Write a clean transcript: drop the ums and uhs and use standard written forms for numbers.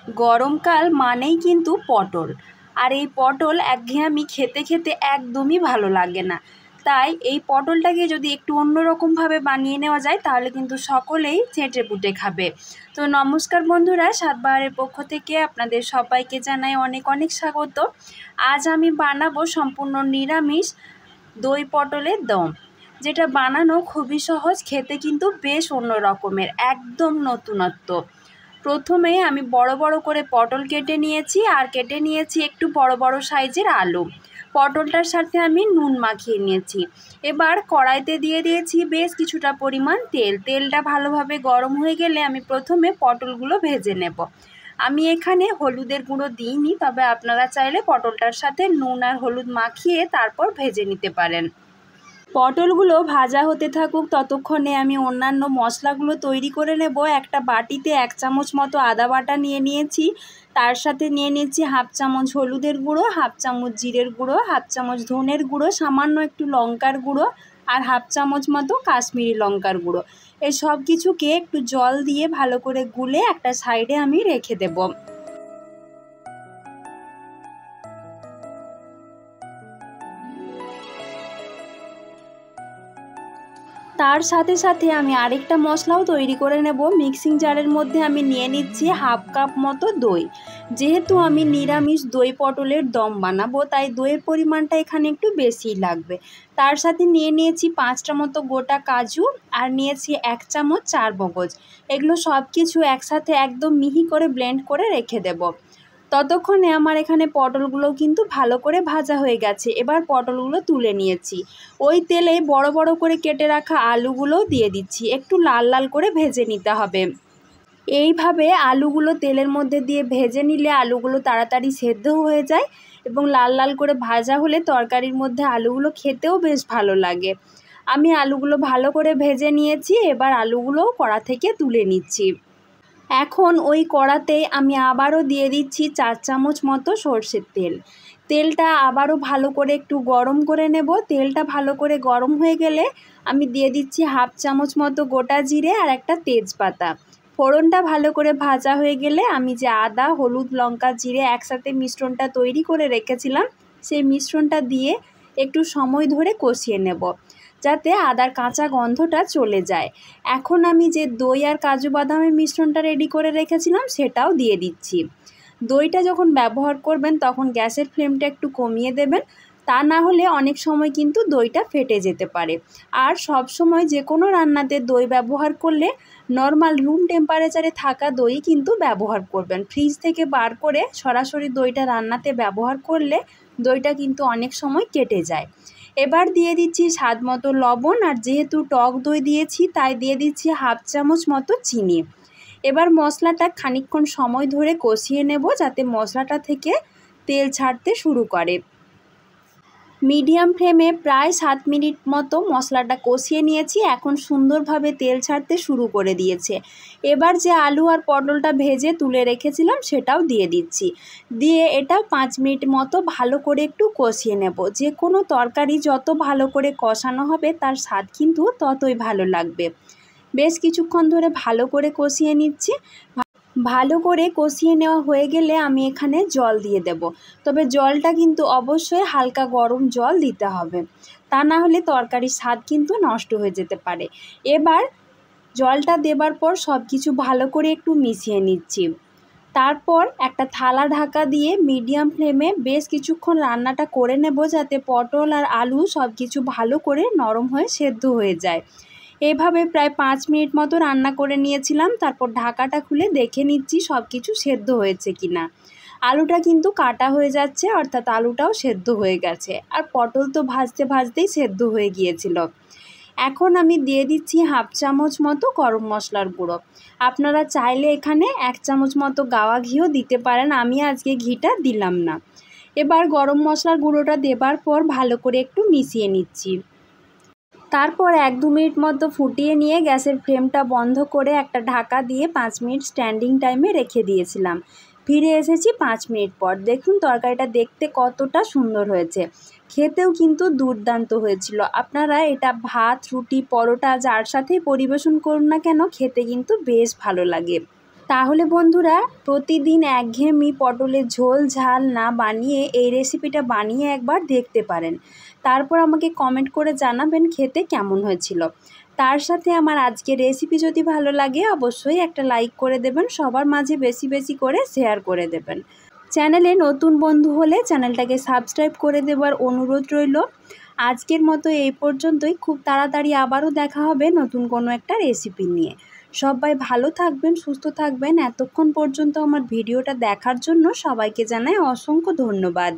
গরমকাল মানেই কিন্তু পটল, আর এই পটল একঘেয়েমি খেতে খেতে একদমই ভালো লাগে না। তাই এই পটলটাকে যদি একটু অন্যরকমভাবে বানিয়ে নেওয়া যায় তাহলে কিন্তু সকলেই চেটেপুটে খাবে। তো নমস্কার বন্ধুরা, স্বাদবাহারের পক্ষ থেকে আপনাদের সবাইকে জানাই অনেক অনেক স্বাগত। আজ আমি বানাবো সম্পূর্ণ নিরামিষ দই পটলের দম, যেটা বানানো খুবই সহজ, খেতে কিন্তু বেশ অন্য রকমের, একদম নতুনত্ব। প্রথমে আমি বড় বড় করে পটল কেটে নিয়েছি, আর কেটে নিয়েছি একটু বড় বড় সাইজের আলু। পটলটার সাথে আমি নুন মাখিয়ে নিয়েছি। এবার কড়াইতে দিয়ে দিয়েছি বেশ কিছুটা পরিমাণ তেল। তেলটা ভালোভাবে গরম হয়ে গেলে আমি প্রথমে পটলগুলো ভেজে নেব। আমি এখানে হলুদের গুঁড়ো দিইনি, তবে আপনারা চাইলে পটলটার সাথে নুন আর হলুদ মাখিয়ে তারপর ভেজে নিতে পারেন। পটলগুলো ভাজা হতে থাকুক, ততক্ষণে আমি অন্যান্য মশলাগুলো তৈরি করে নেব। একটা বাটিতে 1 চামচ মতো আদা বাটা নিয়ে নিয়েছি, তার সাথে নিয়ে নিয়েছি 1/2 চামচ হলুদের গুঁড়ো, 1/2 চামচ জিরের গুঁড়ো, 1/2 চামচ ধনের গুঁড়ো, সামান্য একটু লঙ্কার গুঁড়ো আর 1/2 চামচ মতো কাশ্মীরি লঙ্কার গুঁড়ো। এই সব কিছুকে একটু জল দিয়ে ভালো করে গুলে একটা সাইডে আমি রেখে দেব। তার সাথে সাথে আমি আরেকটা মশলাও তৈরি করে নেব। মিক্সিং জারের মধ্যে আমি নিয়ে নিচ্ছি 1/2 কাপ মতো দই। যেহেতু আমি নিরামিষ দই পটলের দম বানাবো, তাই দইয়ের পরিমাণটা এখানে একটু বেশিই লাগবে। তার সাথে নিয়ে নিয়েছি 5টা মতো গোটা কাজু, আর নিয়েছি 1 চামচ চারমগজ। এগুলো সব কিছু একসাথে একদম মিহি করে ব্লেন্ড করে রেখে দেব। ততক্ষণে আমার এখানে পটলগুলো কিন্তু ভালো করে ভাজা হয়ে গেছে। এবার পটলগুলো তুলে নিয়েছি। ওই তেলে বড় বড় করে কেটে রাখা আলুগুলোও দিয়ে দিচ্ছি। একটু লাল লাল করে ভেজে নিতে হবে। এইভাবে আলুগুলো তেলের মধ্যে দিয়ে ভেজে নিলে আলুগুলো তাড়াতাড়ি সেদ্ধ হয়ে যায়, এবং লাল লাল করে ভাজা হলে তরকারির মধ্যে আলুগুলো খেতেও বেশ ভালো লাগে। আমি আলুগুলো ভালো করে ভেজে নিয়েছি। এবার আলুগুলো কড়া থেকে তুলে নিচ্ছি। এখন ওই কড়াতেই আমি আবারও দিয়ে দিচ্ছি 4 চামচ মতো সরষের তেল। তেলটা আবারও ভালো করে একটু গরম করে নেব। তেলটা ভালো করে গরম হয়ে গেলে আমি দিয়ে দিচ্ছি 1/2 চামচ মতো গোটা জিরে আর একটা তেজপাতা। ফোড়নটা ভালো করে ভাজা হয়ে গেলে আমি যে আদা, হলুদ, লঙ্কা, জিরে একসাথে মিশ্রণটা তৈরি করে রেখেছিলাম, সেই মিশ্রণটা দিয়ে একটু সময় ধরে কষিয়ে নেব, যাতে আদার কাঁচা গন্ধটা চলে যায়। এখন আমি যে দই আর কাজু বাদামের মিশ্রণটা রেডি করে রেখেছিলাম সেটাও দিয়ে দিচ্ছি। দইটা যখন ব্যবহার করবেন তখন গ্যাসের ফ্লেমটা একটু কমিয়ে দেবেন, তা না হলে অনেক সময় কিন্তু দইটা ফেটে যেতে পারে। আর সব সময় যে কোনো রান্নাতে দই ব্যবহার করলে নর্মাল রুম টেম্পারেচারে থাকা দই কিন্তু ব্যবহার করবেন। ফ্রিজ থেকে বার করে সরাসরি দইটা রান্নাতে ব্যবহার করলে দইটা কিন্তু অনেক সময় কেটে যায়। এবার দিয়ে দিচ্ছি স্বাদ মতো লবণ, আর যেহেতু টক দই দিয়েছি তাই দিয়ে দিচ্ছি 1/2 চামচ মতো চিনি। এবার মশলাটা খানিকক্ষণ সময় ধরে কষিয়ে নেব, যাতে মশলাটা থেকে তেল ছাড়তে শুরু করে। মিডিয়াম ফ্লেমে প্রায় 7 মিনিট মতো মশলাটা কষিয়ে নিয়েছি। এখন সুন্দরভাবে তেল ছাড়তে শুরু করে দিয়েছে। এবার যে আলু আর পটলটা ভেজে তুলে রেখেছিলাম সেটাও দিয়ে দিচ্ছি। দিয়ে এটাও 5 মিনিট মতো ভালো করে একটু কষিয়ে নেব। যে কোনো তরকারি যত ভালো করে কষানো হবে তার স্বাদ কিন্তু ততই ভালো লাগবে। বেশ কিছুক্ষণ ধরে ভালো করে কষিয়ে নিচ্ছি। ভালো করে কষিয়ে নেওয়া হয়ে গেলে আমি এখানে জল দিয়ে দেব। তবে জলটা কিন্তু অবশ্যই হালকা গরম জল দিতে হবে, তা না হলে তরকারির স্বাদ কিন্তু নষ্ট হয়ে যেতে পারে। এবার জলটা দেবার পর সব কিছু ভালো করে একটু মিশিয়ে নিচ্ছি। তারপর একটা থালা ঢাকা দিয়ে মিডিয়াম ফ্লেমে বেশ কিছুক্ষণ রান্নাটা করে নেব, যাতে পটল আর আলু সব কিছু ভালো করে নরম হয়ে সেদ্ধ হয়ে যায়। এভাবে প্রায় 5 মিনিট মতো রান্না করে নিয়েছিলাম। তারপর ঢাকাটা খুলে দেখে নিচ্ছি সব কিছু সেদ্ধ হয়েছে কিনা। আলুটা কিন্তু কাটা হয়ে যাচ্ছে, অর্থাৎ আলুটাও সেদ্ধ হয়ে গেছে, আর পটল তো ভাজতে ভাজতেই সেদ্ধ হয়ে গিয়েছিল। এখন আমি দিয়ে দিচ্ছি 1/2 চামচ মতো গরম মশলার গুঁড়ো। আপনারা চাইলে এখানে 1 চামচ মতো গাওয়া ঘিও দিতে পারেন, আমি আজকে ঘিটা দিলাম না। এবার গরম মশলার গুঁড়োটা দেবার পর ভালো করে একটু মিশিয়ে নিচ্ছি। তারপর 1-2 মিনিট মতো ফুটিয়ে নিয়ে গ্যাসের ফ্লেমটা বন্ধ করে একটা ঢাকা দিয়ে 5 মিনিট স্ট্যান্ডিং টাইমে রেখে দিয়েছিলাম। ফিরে এসেছি 5 মিনিট পর। দেখুন তরকারিটা দেখতে কতটা সুন্দর হয়েছে, খেতেও কিন্তু দুর্দান্ত হয়েছিল। আপনারা এটা ভাত, রুটি, পরোটা যার সাথেই পরিবেশন করুন না কেন, খেতে কিন্তু বেশ ভালো লাগে। তাহলে বন্ধুরা প্রতিদিন একঘেয়েমি পটলের ঝোল ঝাল না বানিয়ে এই রেসিপিটা বানিয়ে একবার দেখতে পারেন। তারপর আমাকে কমেন্ট করে জানাবেন খেতে কেমন হয়েছিল। তার সাথে আমার আজকের রেসিপি যদি ভালো লাগে অবশ্যই একটা লাইক করে দেবেন, সবার মাঝে বেশি বেশি করে শেয়ার করে দেবেন। চ্যানেলে নতুন বন্ধু হলে চ্যানেলটাকে সাবস্ক্রাইব করে দেওয়ার অনুরোধ রইল। আজকের মতো এই পর্যন্তই, খুব তাড়াতাড়ি আবারও দেখা হবে নতুন কোনো একটা রেসিপি নিয়ে। সবাই ভালো থাকবেন, সুস্থ থাকবেন। এতক্ষণ পর্যন্ত আমার ভিডিওটা দেখার জন্য সবাইকে জানাই অসংখ্য ধন্যবাদ।